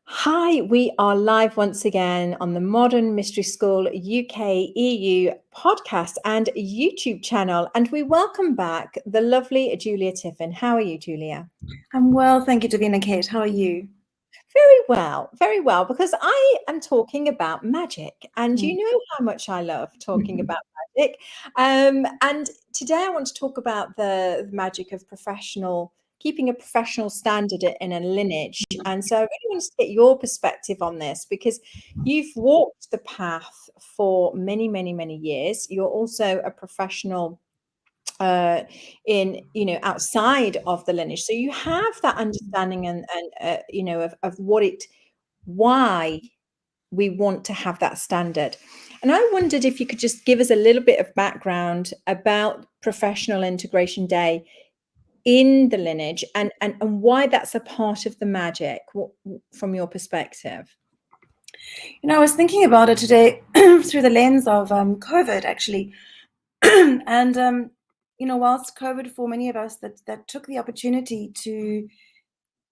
Hi, we are live once again on the Modern Mystery School UK EU podcast and YouTube channel. And we welcome back the lovely Julia Tiffin. How are you, Julia? I'm well, thank you, Davina Kate. How are you? Very well, because I am talking about magic, and you Mm. know how much I love talking about magic. And today I want to talk about the magic of keeping a professional standard in a lineage. And so I really want to get your perspective on this because you've walked the path for many, many, many years. You're also a professional in outside of the lineage, so you have that understanding and of why we want to have that standard. And I wondered if you could just give us a little bit of background about Professional Integration Day in the lineage and why that's a part of the magic from your perspective. I was thinking about it today through the lens of COVID, actually. And, whilst COVID, for many of us that took the opportunity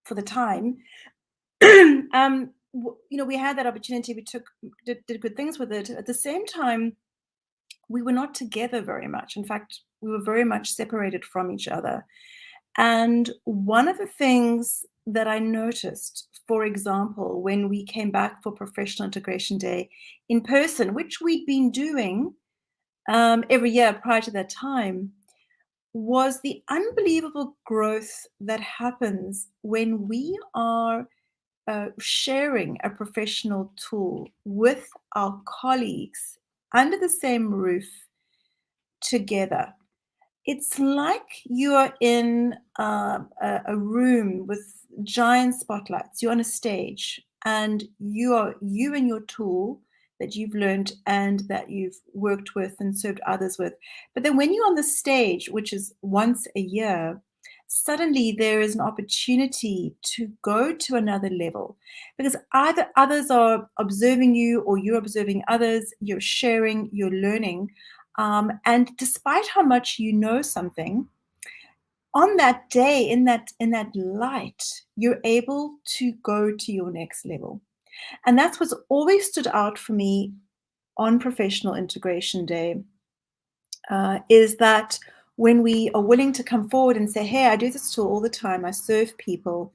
for the time, we had that opportunity, did good things with it. At the same time, we were not together very much. In fact, we were very much separated from each other. And one of the things that I noticed, for example, when we came back for Professional Integration Day in person, which we'd been doing every year prior to that time, was the unbelievable growth that happens when we are sharing a professional tool with our colleagues under the same roof together. It's like you are in a room with giant spotlights. You're on a stage, and you and your tool that you've learned and that you've worked with and served others with. But then when you're on the stage, which is once a year, suddenly there is an opportunity to go to another level, because either others are observing you or you're observing others, you're sharing, you're learning. And despite how much you know something, on that day, in that light, you're able to go to your next level. And that's what's always stood out for me on Professional Integration Day, is that when we are willing to come forward and say, hey, I do this tool all the time, I serve people,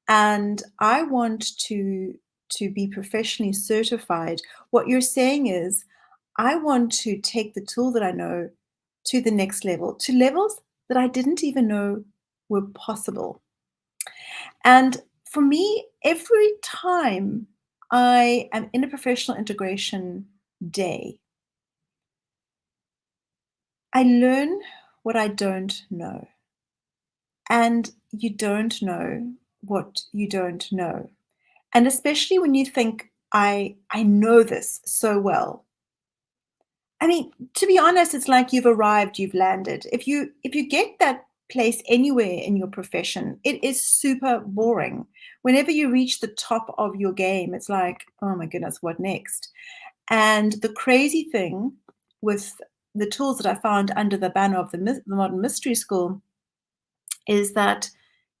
and I want to be professionally certified. What you're saying is, I want to take the tool that I know to the next level, to levels that I didn't even know were possible. And for me, every time I am in a Professional Integration Day, I learn what I don't know. And you don't know what you don't know. And especially when you think, I know this so well. I mean, to be honest, it's like you've arrived, you've landed. If you get that place anywhere in your profession, it is super boring. Whenever you reach the top of your game, it's like, oh my goodness, what next? And the crazy thing with the tools that I found under the banner of the Modern Mystery School is that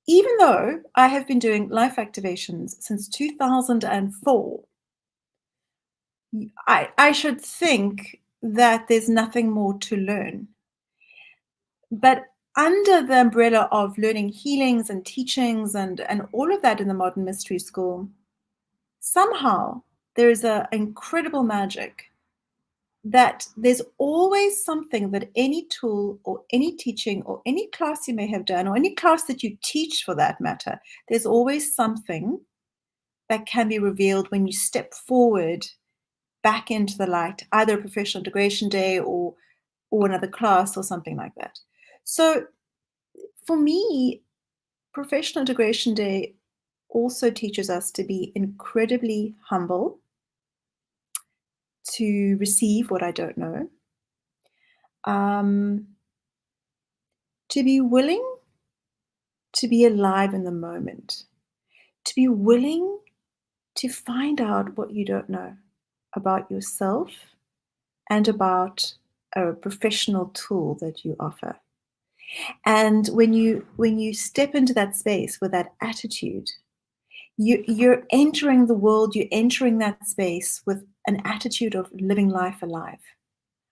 even though I have been doing life activations since 2004, I should think that there's nothing more to learn. But under the umbrella of learning healings and teachings and all of that in the Modern Mystery School, somehow there is an incredible magic that there's always something that any tool or any teaching or any class you may have done, or any class that you teach for that matter, there's always something that can be revealed when you step forward back into the light, either a Professional Integration Day or another class or something like that. So for me, Professional Integration Day also teaches us to be incredibly humble, to receive what I don't know, to be willing to be alive in the moment, to be willing to find out what you don't know about yourself and about a professional tool that you offer. And when you step into that space with that attitude, you're entering the world, you're entering that space with an attitude of living life alive.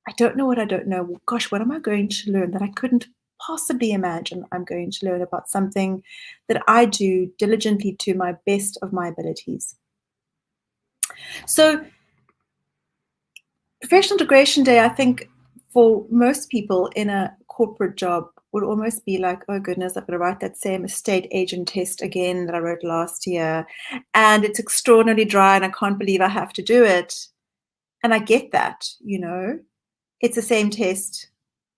I don't know what I don't know. Well, gosh, what am I going to learn that I couldn't possibly imagine I'm going to learn about something that I do diligently to my best of my abilities? So, professional integration day, I think for most people in a corporate job would almost be like, oh goodness, I've got to write that same estate agent test again that I wrote last year. And it's extraordinarily dry and I can't believe I have to do it. And I get that, it's the same test.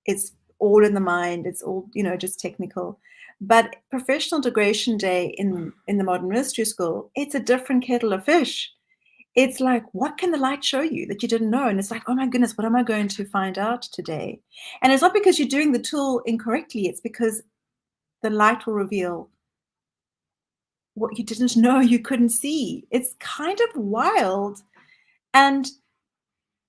It's all in the mind. It's all, just technical. But professional integration day in the modern ministry school, it's a different kettle of fish. It's like, what can the light show you that you didn't know? And it's like, oh my goodness, what am I going to find out today? And it's not because you're doing the tool incorrectly. It's because the light will reveal what you didn't know you couldn't see. It's kind of wild. And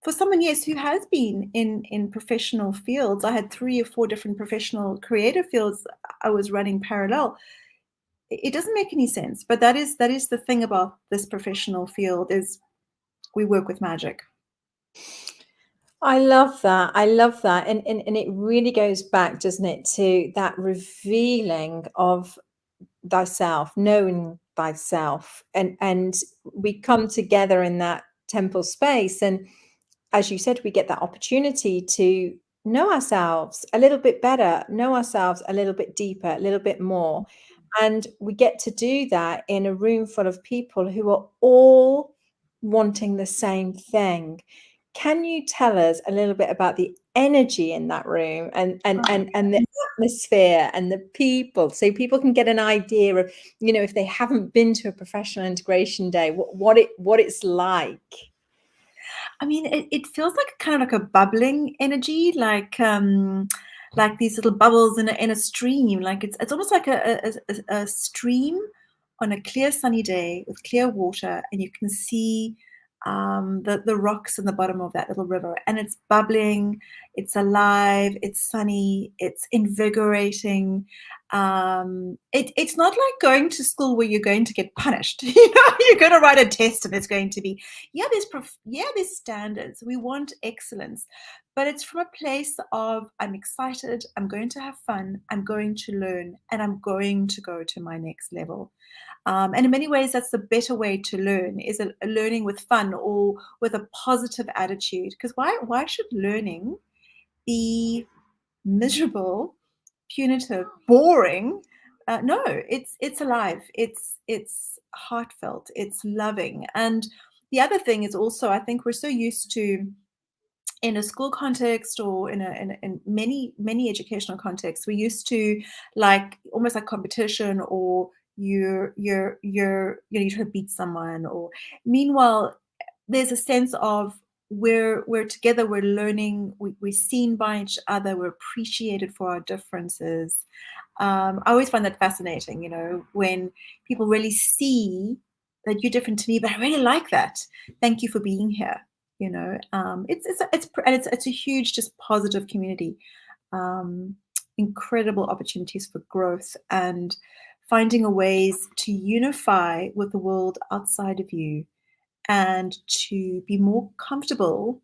for someone, yes, who has been in professional fields, I had 3 or 4 different professional creative fields I was running parallel. It doesn't make any sense. But that is the thing about this professional field is we work with magic. I love that. I love that. And it really goes back, doesn't it, to that revealing of thyself, knowing thyself. And we come together in that temple space. And as you said, we get that opportunity to know ourselves a little bit better, know ourselves a little bit deeper, a little bit more. And we get to do that in a room full of people who are all wanting the same thing. Can you tell us a little bit about the energy in that room and the atmosphere and the people, so people can get an idea of, if they haven't been to a professional integration day, what it's like? I mean, it feels like kind of like a bubbling energy, like these little bubbles in a stream. Like it's almost like a stream on a clear sunny day with clear water, and you can see the rocks in the bottom of that little river, and it's bubbling, it's alive, it's sunny, it's invigorating. It's not like going to school where you're going to get punished. You're going to write a test and it's going to be, there's standards. We want excellence, but it's from a place of I'm excited, I'm going to have fun, I'm going to learn, and I'm going to go to my next level. And in many ways, that's the better way to learn, is a learning with fun or with a positive attitude. Because why should learning be miserable, punitive, boring? No, it's alive. It's heartfelt. It's loving. And the other thing is also, I think we're so used to, in a school context or in many educational contexts, we're used to like almost like competition, or you're trying to beat someone, or meanwhile there's a sense of we're together, we're learning, we're seen by each other, we're appreciated for our differences. I always find that fascinating, when people really see that you're different to me, but I really like that. Thank you for being here. It's a huge, just positive community. Incredible opportunities for growth and finding a ways to unify with the world outside of you, and to be more comfortable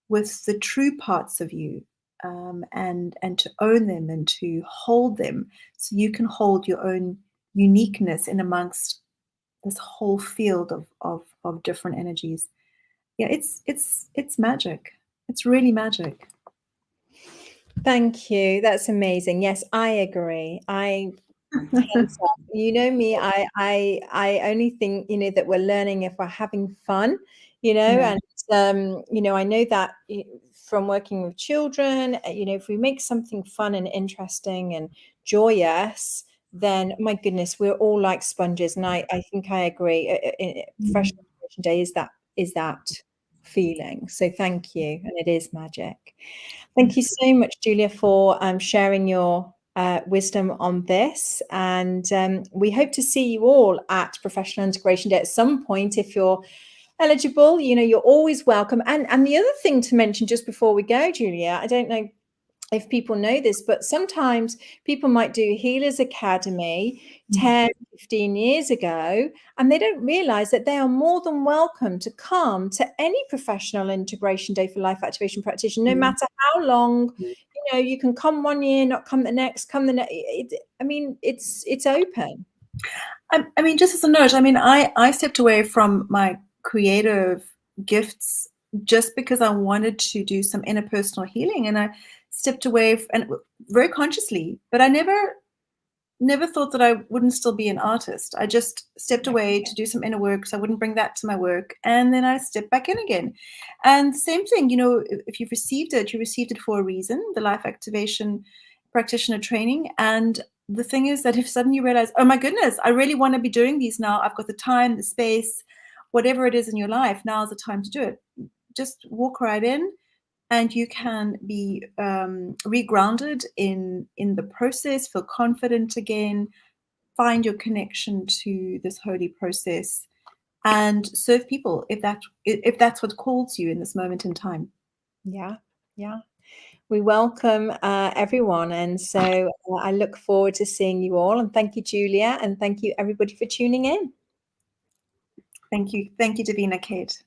with the true parts of you, and to own them and to hold them, so you can hold your own uniqueness in amongst this whole field of different energies. Yeah, it's magic. It's really magic. Thank you. That's amazing. Yes, I agree. Hands up. You know me, I only think, that we're learning if we're having fun, Yeah. and I know that from working with children, if we make something fun and interesting and joyous, then my goodness, we're all like sponges. And I think I agree. Professional Integration Day is that feeling. So thank you. And it is magic. Thank you so much, Julia, for sharing your wisdom on this. And we hope to see you all at Professional Integration Day at some point. If you're eligible, you're always welcome. And the other thing to mention just before we go, Julia, I don't know if people know this, but sometimes people might do Healers Academy 10, 15 years ago, and they don't realize that they are more than welcome to come to any professional integration day for life activation practitioner, no matter how long. You can come one year, not come the next, come the next. I mean, it's open. I mean, just as a note, I mean, I stepped away from my creative gifts just because I wanted to do some interpersonal healing, and I stepped away and very consciously, but I never thought that I wouldn't still be an artist. I just stepped away to do some inner work, so I wouldn't bring that to my work, and then I stepped back in again. And same thing, if you've received it, you received it for a reason, the life activation practitioner training. And the thing is that if suddenly you realize, oh my goodness, I really want to be doing these now, I've got the time, the space, whatever it is in your life, now's the time to do it. Just walk right in, and you can be regrounded in the process, feel confident again, find your connection to this holy process, and serve people if that's what calls you in this moment in time. Yeah. We welcome everyone, and so I look forward to seeing you all. And thank you, Julia, and thank you everybody for tuning in. Thank you, Davina, Kate.